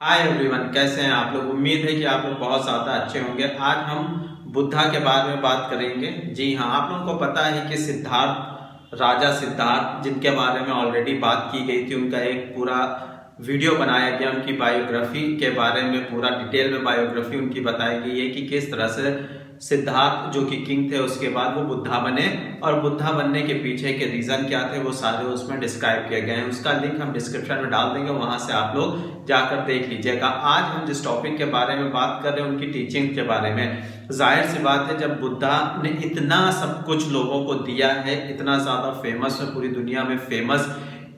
Hi everyone, कैसे हैं आप लोग। उम्मीद है कि आप लोग बहुत ज़्यादा अच्छे होंगे। आज हम बुद्धा के बारे में बात करेंगे। जी हाँ, आप लोगों को पता है कि राजा सिद्धार्थ, जिनके बारे में ऑलरेडी बात की गई थी, उनका एक पूरा वीडियो बनाया गया। उनकी बायोग्राफी के बारे में पूरा डिटेल में बायोग्राफी उनकी बताई गई है कि किस तरह से सिद्धार्थ जो कि किंग थे, उसके बाद वो बुद्धा बने और बुद्धा बनने के पीछे के रीजन क्या थे वो सारे उसमें डिस्क्राइब किए गए हैं। उसका लिंक हम डिस्क्रिप्शन में डाल देंगे, वहां से आप लोग जाकर देख लीजिएगा। आज हम जिस टॉपिक के बारे में बात कर रहे हैं उनकी टीचिंग के बारे में। जाहिर सी बात है, जब बुद्धा ने इतना सब कुछ लोगों को दिया है, इतना ज्यादा फेमस है, पूरी दुनिया में फेमस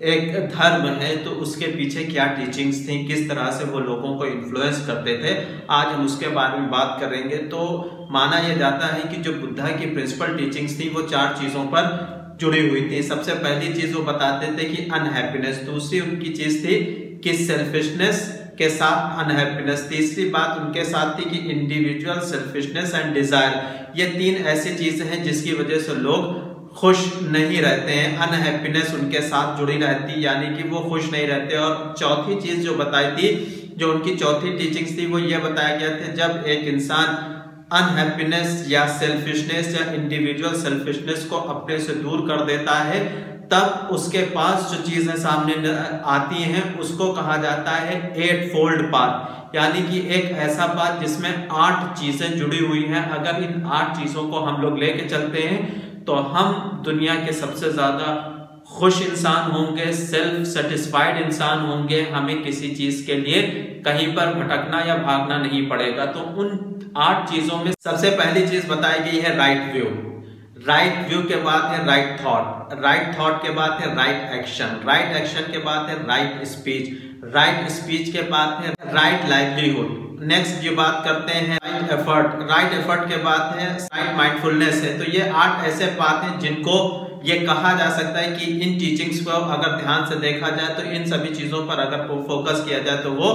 एक धर्म है, तो उसके पीछे क्या टीचिंग्स थी, किस तरह से वो लोगों को इन्फ्लुएंस करते थे, आज हम उसके बारे में बात करेंगे। तो माना यह जाता है कि जो बुद्धा की प्रिंसिपल टीचिंग्स थी वो 4 चीजों पर जुड़ी हुई थी। सबसे पहली चीज वो बताते थे कि अनहैप्पीनेस, दूसरी उनकी चीज थी कि सेल्फिशनेस के साथ अनहैप्पीनेस, तीसरी बात उनके साथ थी कि इंडिविजुअल सेल्फिशनेस एंड डिजायर। ये 3 ऐसी चीजें हैं जिसकी वजह से लोग खुश नहीं रहते हैं। अनहैप्पीनेस उनके साथ जुड़ी रहती, यानी कि वो खुश नहीं रहते। और चौथी चीज जो बताई थी, जो उनकी चौथी टीचिंग्स थी, वो ये बताया गया था, जब एक इंसान अनहैप्पीनेस या सेल्फिशनेस या इंडिविजुअल सेल्फिशनेस को अपने से दूर कर देता है, तब उसके पास जो चीजें सामने आती हैं उसको कहा जाता है 8 फोल्ड पाथ, यानी कि एक ऐसा पाथ जिसमें 8 चीजें जुड़ी हुई हैं। अगर इन 8 चीजों को हम लोग लेके चलते हैं तो हम दुनिया के सबसे ज्यादा खुश इंसान होंगे, सेल्फ सेटिस्फाइड इंसान होंगे। हमें किसी चीज के लिए कहीं पर भटकना या भागना नहीं पड़ेगा। तो उन 8 चीजों में सबसे पहली चीज बताई गई है राइट व्यू। राइट व्यू के बाद है राइट थॉट, राइट थॉट के बाद है राइट एक्शन, राइट एक्शन के बाद है राइट स्पीच, राइट स्पीच के बाद है राइट लाइवलीहुड। नेक्स्ट जो बात करते हैं राइट एफर्ट, राइट एफर्ट के बाद है राइट माइंडफुलनेस है। तो ये 8 ऐसे बात हैं जिनको ये कहा जा सकता है कि इन टीचिंग्स को अगर ध्यान से देखा जाए तो इन सभी चीजों पर अगर फोकस किया जाए तो वो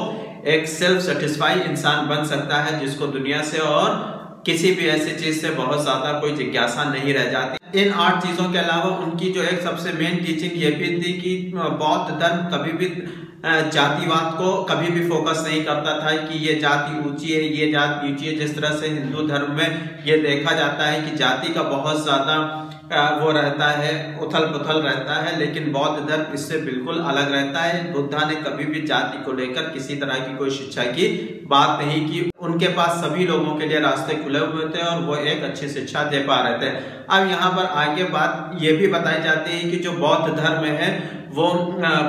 एक सेल्फ सेटिस्फाई इंसान बन सकता है, जिसको दुनिया से और किसी भी ऐसी चीज से बहुत ज्यादा कोई जिज्ञासा नहीं रह जाती। इन 8 चीजों के अलावा उनकी जो एक सबसे मेन टीचिंग ये भी थी कि बौद्ध धर्म कभी भी जातिवाद को कभी भी फोकस नहीं करता था कि ये जाति ऊंची है, ये जाति नीची है। जिस तरह से हिंदू धर्म में ये देखा जाता है कि जाति का बहुत ज्यादा वो रहता है, उथल पुथल रहता है, लेकिन बौद्ध धर्म इससे बिल्कुल अलग रहता है। बुद्धा ने कभी भी जाति को लेकर किसी तरह की कोई शिक्षा की बात नहीं की। उनके पास सभी लोगों के लिए रास्ते खुले हुए थे और वो एक अच्छी शिक्षा दे पा रहे थे। अब यहाँ पर आगे बात ये भी बताई जाती है कि जो बौद्ध धर्म है वो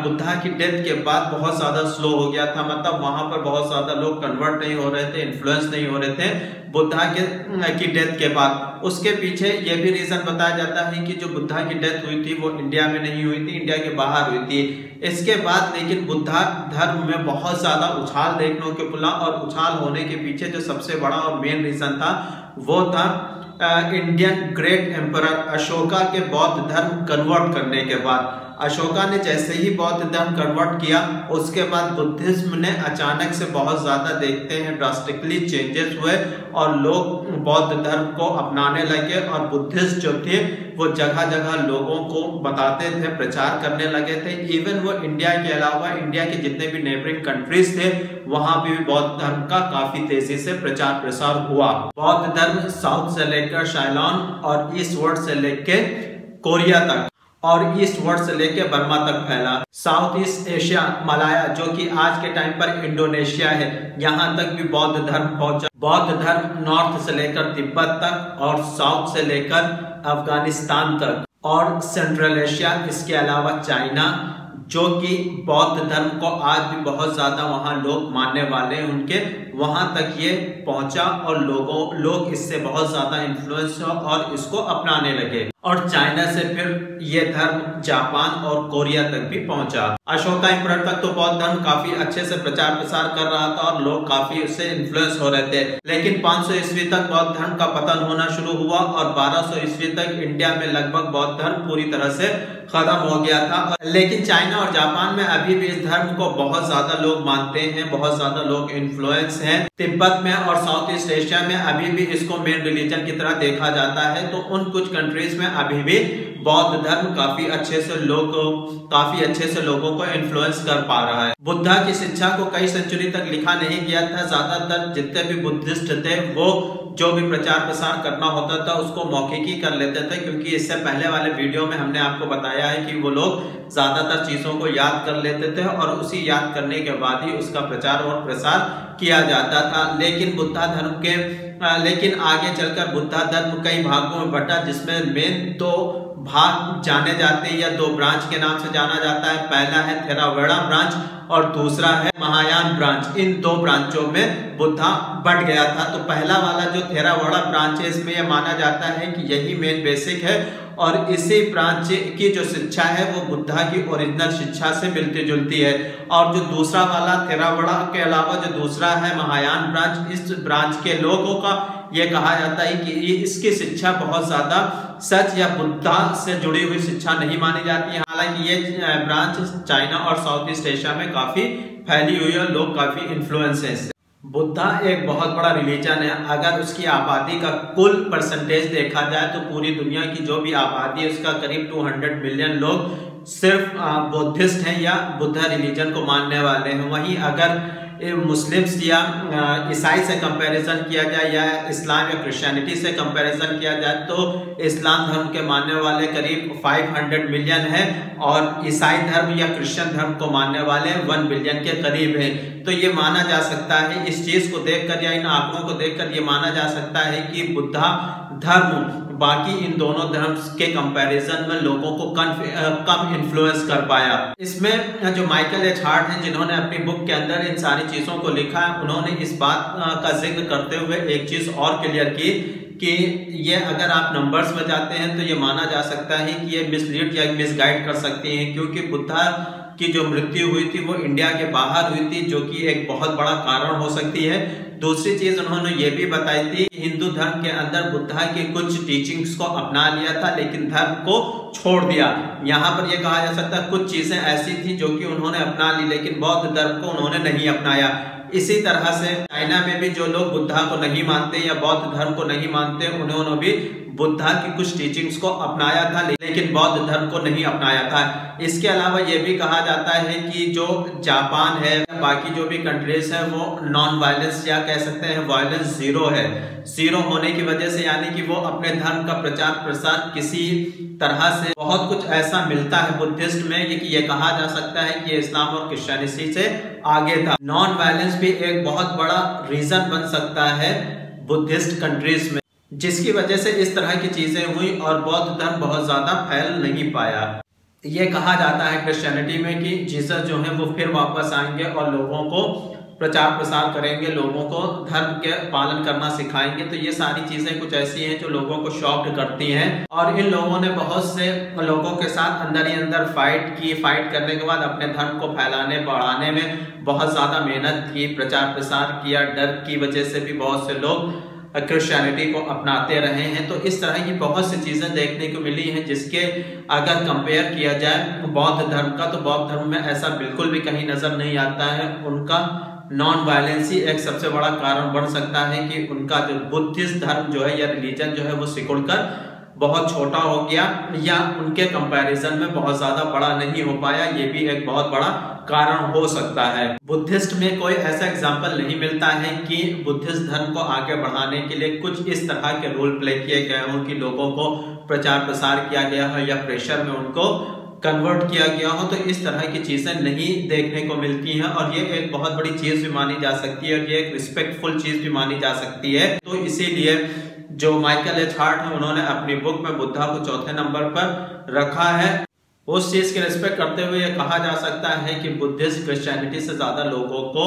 बुद्धा की डेथ के बाद बहुत ज्यादा स्लो हो गया था। मतलब वहां पर बहुत ज्यादा लोग कन्वर्ट नहीं हो रहे थे, इन्फ्लुएंस नहीं हो रहे थे बुद्धा की डेथ के बाद। उसके पीछे ये भी रीजन बताया जाता है कि जो बुद्धा की डेथ हुई थी वो इंडिया में नहीं हुई थी, इंडिया के बाहर हुई थी। इसके बाद लेकिन बुद्धा धर्म में बहुत ज्यादा उछाल देखने को मिला, और उछाल होने के पीछे जो सबसे बड़ा और मेन रीजन था वो था इंडियन ग्रेट एम्परर अशोका के बौद्ध धर्म कन्वर्ट करने के बाद। अशोका ने जैसे ही बौद्ध धर्म कन्वर्ट किया, उसके बाद बुद्धिज्म ने अचानक से बहुत ज्यादा देखते हैं ड्रास्टिकली चेंजेस हुए और लोग बौद्ध धर्म को अपनाने लगे। और बुद्धिस्ट जो थे वो जगह जगह लोगों को बताते थे, प्रचार करने लगे थे। इवन वो इंडिया के अलावा इंडिया के जितने भी नेबरिंग कंट्रीज थे वहां भी बौद्ध धर्म का काफी तेजी से प्रचार प्रसार हुआ। बौद्ध धर्म साउथ से लेकर शाइलॉन और ईस्ट वर्ड से लेकर कोरिया तक और ईस्ट वर्ड से लेकर बर्मा तक फैला। साउथ ईस्ट एशिया, मलाया, जो कि आज के टाइम पर इंडोनेशिया है, यहाँ तक भी बौद्ध धर्म पहुंचा। बौद्ध धर्म नॉर्थ से लेकर तिब्बत तक और साउथ से लेकर अफगानिस्तान तक और सेंट्रल एशिया, इसके अलावा चाइना, जो कि बौद्ध धर्म को आज भी बहुत ज्यादा वहां लोग मानने वाले हैं उनके, वहां तक ये पहुंचा और लोग इससे बहुत ज्यादा इन्फ्लुएंस हुआ और इसको अपनाने लगे। और चाइना से फिर ये धर्म जापान और कोरिया तक भी पहुंचा। अशोका एम्परर तक तो बौद्ध धर्म काफी अच्छे से प्रचार प्रसार कर रहा था और लोग काफी उससे इन्फ्लुएंस हो रहे थे। लेकिन 500 ईस्वी तक बौद्ध धर्म का पतन होना शुरू हुआ और 1200 ईस्वी तक इंडिया में लगभग बौद्ध धर्म पूरी तरह से खत्म हो गया था। लेकिन चाइना और जापान में अभी भी इस धर्म को बहुत ज्यादा लोग मानते हैं, बहुत ज्यादा लोग इन्फ्लुएंस हैं। तिब्बत में और साउथ ईस्ट एशिया में अभी भी इसको मेन रिलीजन की तरह देखा जाता है। तो उन कुछ कंट्रीज में अभी भी बौद्ध धर्म काफी अच्छे से लोगों को इन्फ्लुएंस कर पा रहा है। बुद्धा की शिक्षा को कई सेंचुरी तक लिखा नहीं गया था। ज्यादातर जितने भी बुद्धिस्ट थे वो जो भी प्रचार प्रसार करना होता था उसको मौखिकी कर लेते थे, क्योंकि इससे पहले वाले वीडियो में हमने आपको बताया है कि वो लोग ज्यादातर चीजों को याद कर लेते थे और उसी याद करने के बाद ही उसका प्रचार और प्रसार किया जाता था। लेकिन आगे चलकर बुद्धा धर्म कई भागों में बंटा, जिसमें मेन दो भाग जाने जाते हैं या दो ब्रांच के नाम से जाना जाता है। पहला है थेरावाड़ा ब्रांच और दूसरा है महायान ब्रांच। इन दो ब्रांचों में बुद्धा बंट गया था। तो पहला वाला जो थेरावाड़ा ब्रांच है, इसमें यह माना जाता है कि यही मेन बेसिक है और इसी ब्रांच की जो शिक्षा है वो बुद्धा की ओरिजिनल शिक्षा से मिलती जुलती है। और जो दूसरा वाला थेरावाड़ा के अलावा जो दूसरा है महायान ब्रांच, इस ब्रांच के लोगों का ये कहा जाता है कि इसकी शिक्षा बहुत ज्यादा सच या बुद्धा से जुड़ी हुई शिक्षा नहीं मानी जाती है। हालांकि ये ब्रांच चाइना और साउथ ईस्ट एशिया में काफी फैली हुई है, लोग काफी इन्फ्लुएंस है इससे। बुद्धा एक बहुत बड़ा रिलीजन है। अगर उसकी आबादी का कुल परसेंटेज देखा जाए तो पूरी दुनिया की जो भी आबादी है उसका करीब 200 मिलियन लोग सिर्फ बुद्धिस्ट हैं या बुद्धा रिलीजन को मानने वाले हैं। वहीं अगर मुस्लिम्स या ईसाई से कंपैरिजन किया जाए या इस्लाम या क्रिश्चियनिटी से कंपैरिजन किया जाए तो इस्लाम धर्म के मानने वाले करीब 500 मिलियन है और ईसाई धर्म या क्रिश्चियन धर्म को मानने वाले 1 बिलियन के करीब है। तो ये माना जा सकता है, इस चीज को देखकर या इन आंकड़ों को देखकर ये माना जा सकता है कि बुद्धा धर्म बाकी इन दोनों धर्म के कंपैरिजन में लोगों को कम इन्फ्लुएंस कर पाया। इसमें जो माइकल एच हार्ट हैं जिन्होंने अपनी बुक के अंदर इन सारी चीजों को लिखा है, उन्होंने इस बात का जिक्र करते हुए एक चीज और क्लियर की कि ये अगर आप नंबर्स में जाते हैं तो ये माना जा सकता है कि ये मिसलीड या मिसगाइड कर सकती हैं, क्योंकि बुद्धा की जो मृत्यु हुई थी वो इंडिया के बाहर हुई थी, जो कि एक बहुत बड़ा कारण हो सकती है। दूसरी चीज उन्होंने ये भी बताई थी कि हिंदू धर्म के अंदर बुद्धा की कुछ टीचिंग्स को अपना लिया था लेकिन धर्म को छोड़ दिया। यहाँ पर यह कहा जा सकता है कुछ चीजें ऐसी थी जो कि उन्होंने अपना ली लेकिन बौद्ध धर्म को उन्होंने नहीं अपनाया। इसी तरह से चाइना में भी जो लोग बुद्धा को नहीं मानते या बौद्ध धर्म को नहीं मानते, उन्होंने भी बुद्धा की कुछ टीचिंग्स को अपनाया था लेकिन बौद्ध धर्म को नहीं अपनाया था। इसके अलावा यह भी कहा जाता है कि जो जापान है, बाकी जो भी कंट्रीज है वो नॉन वायलेंस या कह सकते हैं वायलेंस जीरो है। जीरो होने की वजह से यानी कि वो अपने धर्म का प्रचार प्रसार किसी तरह से बहुत कुछ ऐसा मिलता है बुद्धिस्ट में कि ये कहा जा सकता है कि इस्लाम और क्रिश्चियनिटी से आगे था। नॉन वायलेंस भी एक बहुत बड़ा रीजन बन सकता है बुद्धिस्ट कंट्रीज में, जिसकी वजह से इस तरह की चीजें हुई और बौद्ध धर्म बहुत ज्यादा फैल नहीं पाया। ये कहा जाता है क्रिश्चियनिटी में कि जीसस जो है वो फिर वापस आएंगे और लोगों को प्रचार प्रसार करेंगे, लोगों को धर्म के पालन करना सिखाएंगे। तो ये सारी चीजें कुछ ऐसी हैं जो लोगों को शॉक्ड करती हैं और इन लोगों ने बहुत से लोगों के साथ अंदर ही अंदर फाइट की। फाइट करने के बाद अपने धर्म को फैलाने बढ़ाने में बहुत ज्यादा मेहनत की, प्रचार प्रसार किया। डर की वजह से भी बहुत से लोग क्रिश्चियनिटी को अपनाते रहे हैं। तो इस तरह की बहुत सी चीजें देखने को मिली हैं जिसके अगर कंपेयर किया जाए बौद्ध धर्म का तो बौद्ध धर्म में ऐसा बिल्कुल भी कहीं नजर नहीं आता है। उनका नॉन वायलेंस ही एक सबसे बड़ा कारण बन सकता है कि उनका जो बुद्धिस्ट धर्म जो है या रिलीजन जो है वो सिकुड़कर बहुत छोटा हो गया या उनके कंपैरिजन में बहुत ज्यादा बड़ा नहीं हो पाया। ये भी एक बहुत बड़ा कारण हो सकता है। बुद्धिस्ट में कोई ऐसा एग्जाम्पल नहीं मिलता है कि बुद्धिस्ट धर्म को आगे बढ़ाने के लिए कुछ इस तरह के रोल प्ले किए गए हों कि लोगों को प्रचार प्रसार किया गया हो या प्रेशर में उनको कन्वर्ट किया गया हो। तो इस तरह की चीजें नहीं देखने को मिलती हैं और ये एक बहुत बड़ी चीज भी मानी जा सकती है और ये एक रिस्पेक्टफुल चीज भी मानी जा सकती है। तो इसीलिए जो माइकल एच हार्ट है उन्होंने अपनी बुक में बुद्धा को चौथे नंबर पर रखा है। उस चीज की रिस्पेक्ट करते हुए ये कहा जा सकता है कि बुद्धिस्ट क्रिश्चियनिटी से ज्यादा लोगों को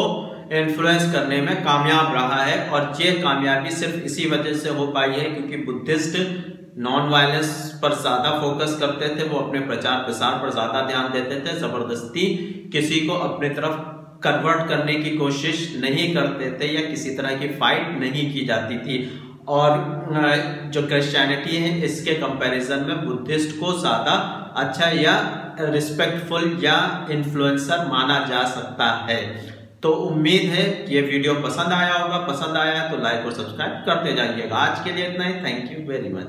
इन्फ्लुएंस करने में कामयाब रहा है और ये कामयाबी सिर्फ इसी वजह से हो पाई है क्योंकि बुद्धिस्ट नॉन वायलेंस पर ज्यादा फोकस करते थे। वो अपने प्रचार प्रसार पर ज्यादा ध्यान देते थे, जबरदस्ती किसी को अपनी तरफ कन्वर्ट करने की कोशिश नहीं करते थे या किसी तरह की फाइट नहीं की जाती थी। और जो क्रिश्चियनिटी है इसके कंपैरिजन में बुद्धिस्ट को ज्यादा अच्छा या रिस्पेक्टफुल या इन्फ्लुएंसर माना जा सकता है। तो उम्मीद है कि ये वीडियो पसंद आया होगा। पसंद आया तो लाइक और सब्सक्राइब करते जाइएगा। आज के लिए इतना ही। Thank you very much.